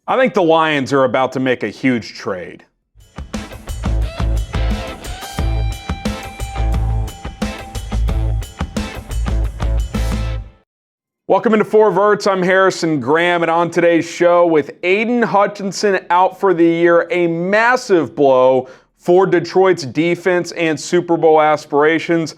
I think the Lions are about to make a huge trade. Welcome into Four Verts. I'm Harrison Graham, and on today's show, with Aidan Hutchinson out for the year, a massive blow for Detroit's defense and Super Bowl aspirations.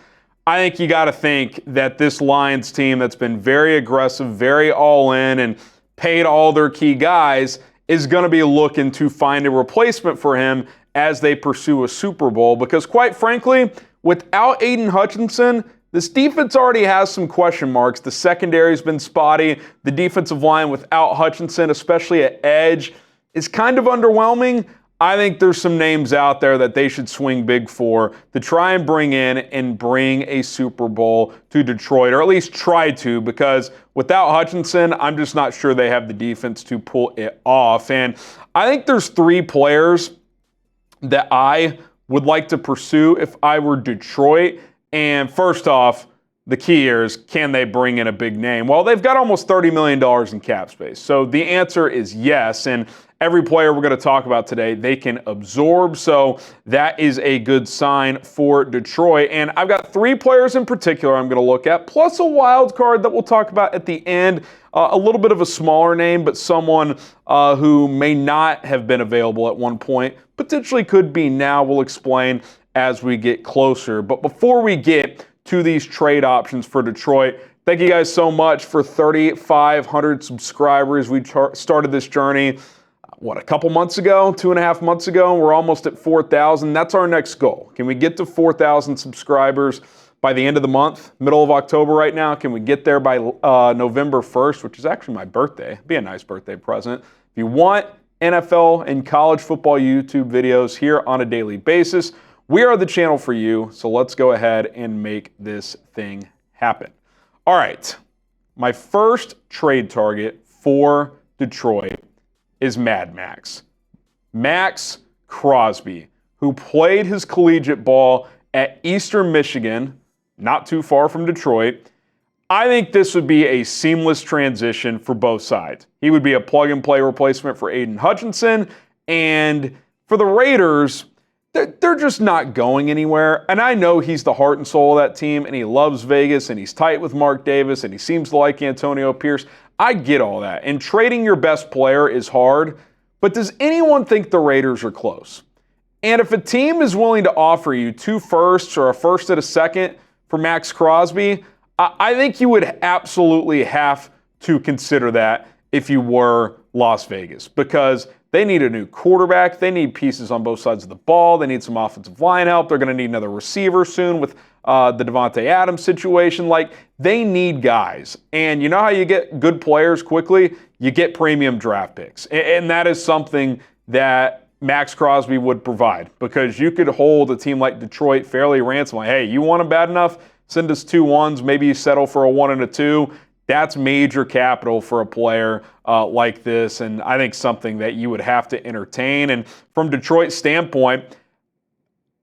I think you got to think that this Lions team that's been very aggressive, very all in, and paid all their key guys is going to be looking to find a replacement for him as they pursue a Super Bowl. Because quite frankly, without Aidan Hutchinson, this defense already has some question marks. The secondary's been spotty. The defensive line without Hutchinson, especially at edge, is kind of underwhelming. I think there's some names out there that they should swing big for to try and bring in and bring a Super Bowl to Detroit, or at least try to, because without Hutchinson, I'm just not sure they have the defense to pull it off. And I think there's three players that I would like to pursue if I were Detroit. And first off, the key here is, can they bring in a big name? Well, they've got almost $30 million in cap space. So the answer is yes. And every player we're going to talk about today, they can absorb. So that is a good sign for Detroit. And I've got three players in particular I'm going to look at, plus a wild card that we'll talk about at the end. A little bit of a smaller name, but someone who may not have been available at one point, potentially could be now. We'll explain as we get closer. But before we get to these trade options for Detroit, thank you guys so much for 3,500 subscribers. We started this journey, a couple months ago, 2.5 months ago, and we're almost at 4,000. That's our next goal. Can we get to 4,000 subscribers by the end of the month, middle of October right now? Can we get there by November 1st, which is actually my birthday? It'd be a nice birthday present. If you want NFL and college football YouTube videos here on a daily basis, we are the channel for you, so let's go ahead and make this thing happen. All right, my first trade target for Detroit is Mad Max. Maxx Crosby, who played his collegiate ball at Eastern Michigan, not too far from Detroit. I think this would be a seamless transition for both sides. He would be a plug-and-play replacement for Aidan Hutchinson, and for the Raiders, they're just not going anywhere. And I know he's the heart and soul of that team, and he loves Vegas, and he's tight with Mark Davis, and he seems to like Antonio Pierce. I get all that. And trading your best player is hard, but does anyone think the Raiders are close? And if a team is willing to offer you 2 firsts or a first and a second for Maxx Crosby, I think you would absolutely have to consider that if you were Las Vegas, because they need a new quarterback. They need pieces on both sides of the ball. They need some offensive line help. They're going to need another receiver soon with the Davante Adams situation. Like, they need guys. And you know how you get good players quickly? You get premium draft picks. And that is something that Maxx Crosby would provide, because you could hold a team like Detroit fairly ransom. Like, hey, you want them bad enough? Send us 2 1s. Maybe you settle for a 1 and a 2. That's major capital for a player like this, and I think something that you would have to entertain. And from Detroit's standpoint,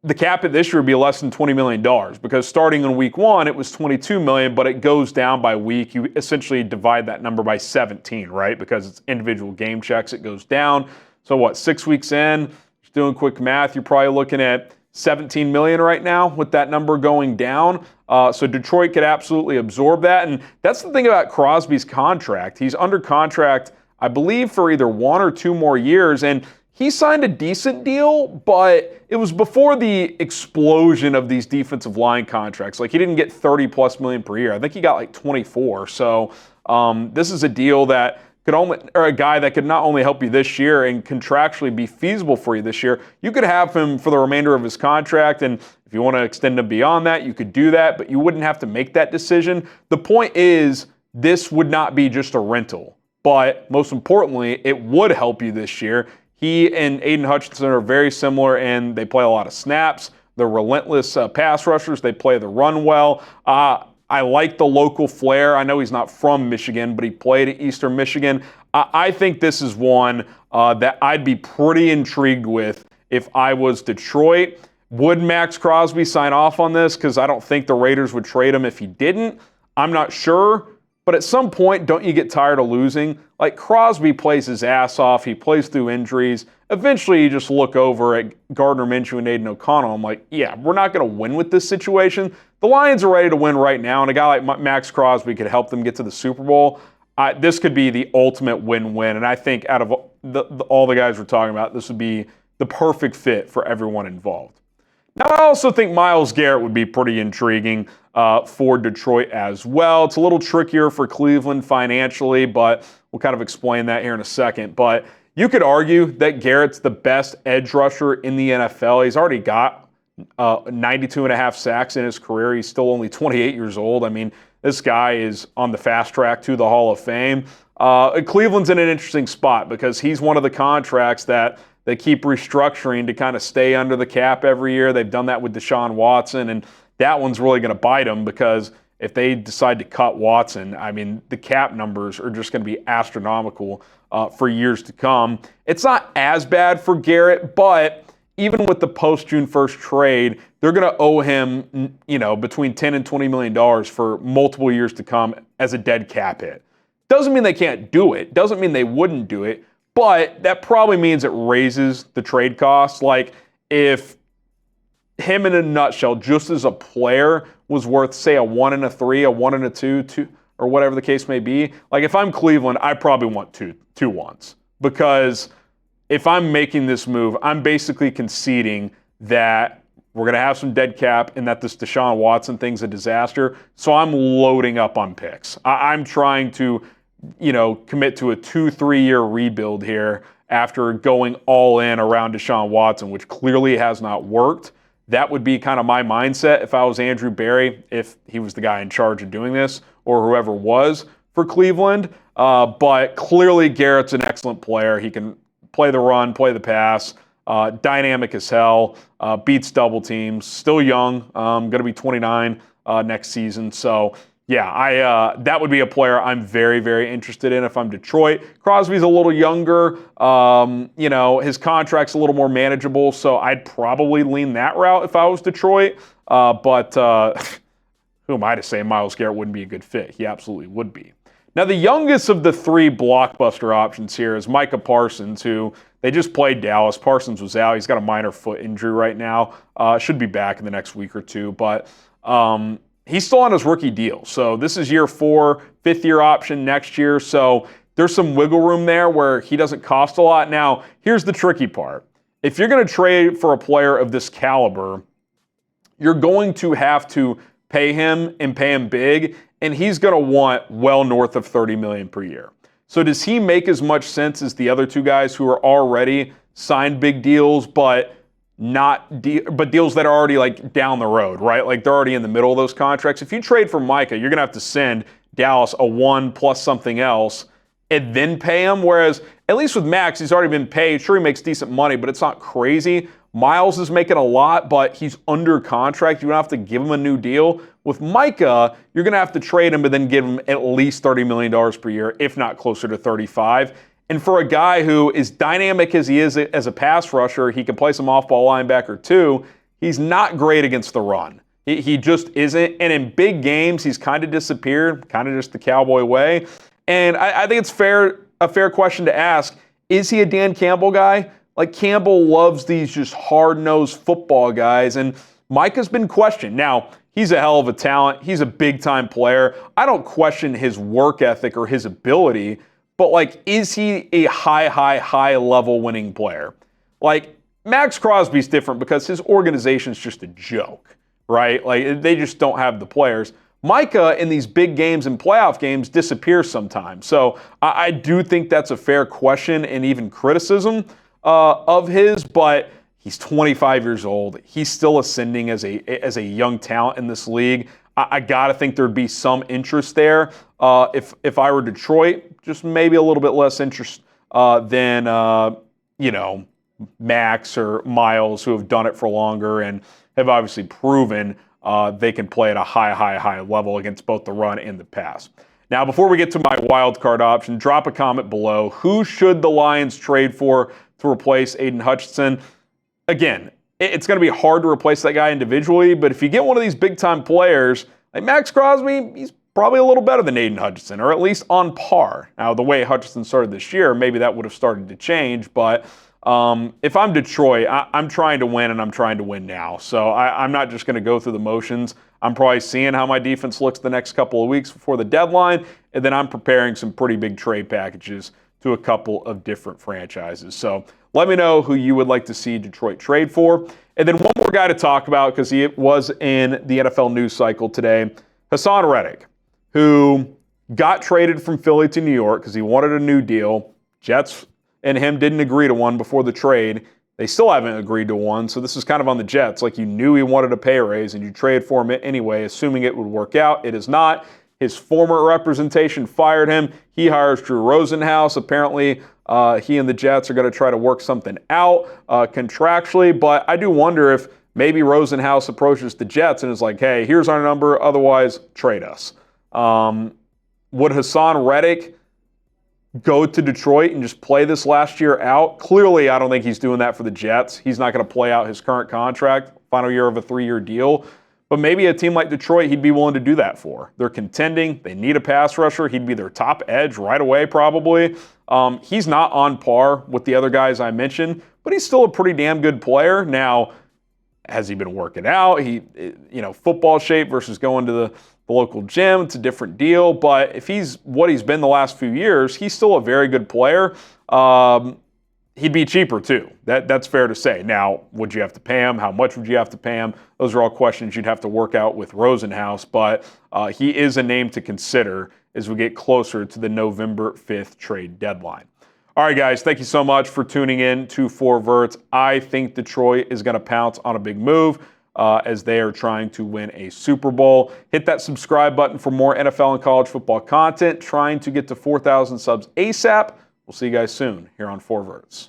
the cap at this year would be less than $20 million, because starting in week 1, it was $22 million, but it goes down by week. You essentially divide that number by 17, right? Because it's individual game checks, it goes down. So 6 weeks in, just doing quick math, you're probably looking at $17 million right now with that number going down. So Detroit could absolutely absorb that. And that's the thing about Crosby's contract. He's under contract, I believe, for either 1 or 2 more years. And he signed a decent deal, but it was before the explosion of these defensive line contracts. Like, he didn't get $30+ million per year. I think he got like 24. So this is a deal that a guy that could not only help you this year and contractually be feasible for you this year, you could have him for the remainder of his contract, and if you want to extend him beyond that, you could do that, but you wouldn't have to make that decision. The point is, this would not be just a rental, but most importantly, it would help you this year. He and Aidan Hutchinson are very similar, and they play a lot of snaps. They're relentless pass rushers. They play the run well. I like the local flair. I know he's not from Michigan, but he played at Eastern Michigan. I think this is one that I'd be pretty intrigued with if I was Detroit. Would Maxx Crosby sign off on this? Because I don't think the Raiders would trade him if he didn't. I'm not sure. but at some point, don't you get tired of losing? Like, Crosby plays his ass off. He plays through injuries. Eventually, you just look over at Gardner Minshew and Aiden O'Connell. I'm like, yeah, we're not going to win with this situation. The Lions are ready to win right now, and a guy like Maxx Crosby could help them get to the Super Bowl. This could be the ultimate win-win, and I think out of all the guys we're talking about, this would be the perfect fit for everyone involved. Now, I also think Myles Garrett would be pretty intriguing for Detroit as well. It's a little trickier for Cleveland financially, but we'll kind of explain that here in a second. But you could argue that Garrett's the best edge rusher in the NFL. He's already got 92.5 sacks in his career. He's still only 28 years old. I mean, this guy is on the fast track to the Hall of Fame. Cleveland's in an interesting spot because he's one of the contracts that they keep restructuring to kind of stay under the cap every year. They've done that with Deshaun Watson, and that one's really going to bite them because if they decide to cut Watson, I mean, the cap numbers are just going to be astronomical for years to come. It's not as bad for Garrett, but even with the post-June 1st trade, they're going to owe him, between $10 and $20 million for multiple years to come as a dead cap hit. Doesn't mean they can't do it. Doesn't mean they wouldn't do it. But that probably means it raises the trade costs. Like, if him in a nutshell, just as a player, was worth, say, a 1 and a 3, a 1 and a 2, or whatever the case may be. Like, if I'm Cleveland, I probably want two ones. Because if I'm making this move, I'm basically conceding that we're going to have some dead cap and that this Deshaun Watson thing's a disaster. So I'm loading up on picks. I'm trying to commit to a 2-3 year rebuild here after going all in around Deshaun Watson, which clearly has not worked. That would be kind of my mindset if I was Andrew Berry, if he was the guy in charge of doing this, or whoever was for Cleveland. But clearly Garrett's an excellent player. He can play the run, play the pass, dynamic as hell, beats double teams, still young, going to be 29 next season. So yeah, that would be a player I'm very, very interested in if I'm Detroit. Crosby's a little younger. His contract's a little more manageable, so I'd probably lean that route if I was Detroit. But who am I to say Myles Garrett wouldn't be a good fit? He absolutely would be. Now, the youngest of the three blockbuster options here is Micah Parsons, who they just played Dallas. Parsons was out. He's got a minor foot injury right now. Should be back in the next week or two, but he's still on his rookie deal. So this is year 4, 5th-year option next year. So there's some wiggle room there where he doesn't cost a lot. Now, here's the tricky part. If you're going to trade for a player of this caliber, you're going to have to pay him and pay him big, and he's going to want well north of $30 million per year. So does he make as much sense as the other two guys who are already signed big deals, but deals that are already like down the road, right? Like they're already in the middle of those contracts. If you trade for Micah, you're going to have to send Dallas a 1 plus something else and then pay him. Whereas at least with Max, he's already been paid. Sure, he makes decent money, but it's not crazy. Myles is making a lot, but he's under contract. You don't have to give him a new deal. With Micah, you're going to have to trade him, but then give him at least $30 million per year, if not closer to 35. And for a guy who is dynamic as he is as a pass rusher, he can play some off-ball linebacker too. He's not great against the run. He just isn't. And in big games, he's kind of disappeared, kind of just the Cowboy way. And I think it's a fair question to ask. Is he a Dan Campbell guy? Like, Campbell loves these just hard-nosed football guys, and Micah's been questioned. Now, he's a hell of a talent. He's a big-time player. I don't question his work ethic or his ability, but, like, is he a high-level winning player? Like, Maxx Crosby's different because his organization's just a joke, right? Like, they just don't have the players. Micah, in these big games and playoff games, disappears sometimes. So I do think that's a fair question and even criticism of his, but he's 25 years old. He's still ascending as a young talent in this league. I got to think there'd be some interest there. If I were Detroit, just maybe a little bit less interest than Max or Myles, who have done it for longer and have obviously proven they can play at a high level against both the run and the pass. Now, before we get to my wild card option, drop a comment below. Who should the Lions trade for to replace Aidan Hutchinson? Again, it's going to be hard to replace that guy individually, but if you get one of these big-time players, like Maxx Crosby, he's probably a little better than Aidan Hutchinson, or at least on par. Now, the way Hutchinson started this year, maybe that would have started to change, but if I'm Detroit, I'm trying to win, and I'm trying to win now. So I'm not just going to go through the motions. I'm probably seeing how my defense looks the next couple of weeks before the deadline, and then I'm preparing some pretty big trade packages to a couple of different franchises. So let me know who you would like to see Detroit trade for. And then one more guy to talk about, because he was in the NFL news cycle today, Haason Reddick, who got traded from Philly to New York because he wanted a new deal. Jets and him didn't agree to one before the trade. They still haven't agreed to one, so this is kind of on the Jets. Like, you knew he wanted a pay raise, and you traded for him anyway, assuming it would work out. It is not. His former representation fired him. He hires Drew Rosenhaus. Apparently, he and the Jets are going to try to work something out contractually, but I do wonder if maybe Rosenhaus approaches the Jets and is like, hey, here's our number, otherwise trade us. Would Haason Reddick go to Detroit and just play this last year out? Clearly, I don't think he's doing that for the Jets. He's not going to play out his current contract, final year of a 3-year deal. But maybe a team like Detroit, he'd be willing to do that for. They're contending. They need a pass rusher. He'd be their top edge right away, probably. He's not on par with the other guys I mentioned, but he's still a pretty damn good player. Now, has he been working out? Football shape versus going to the local gym, it's a different deal. But if he's what he's been the last few years, he's still a very good player. He'd be cheaper too. That's fair to say. Now, would you have to pay him? How much would you have to pay him? Those are all questions you'd have to work out with Rosenhaus, but he is a name to consider as we get closer to the November 5th trade deadline. All right, guys, thank you so much for tuning in to 4 Verts. I think Detroit is going to pounce on a big move as they are trying to win a Super Bowl. Hit that subscribe button for more NFL and college football content. Trying to get to 4,000 subs ASAP. We'll see you guys soon here on 4 Verts.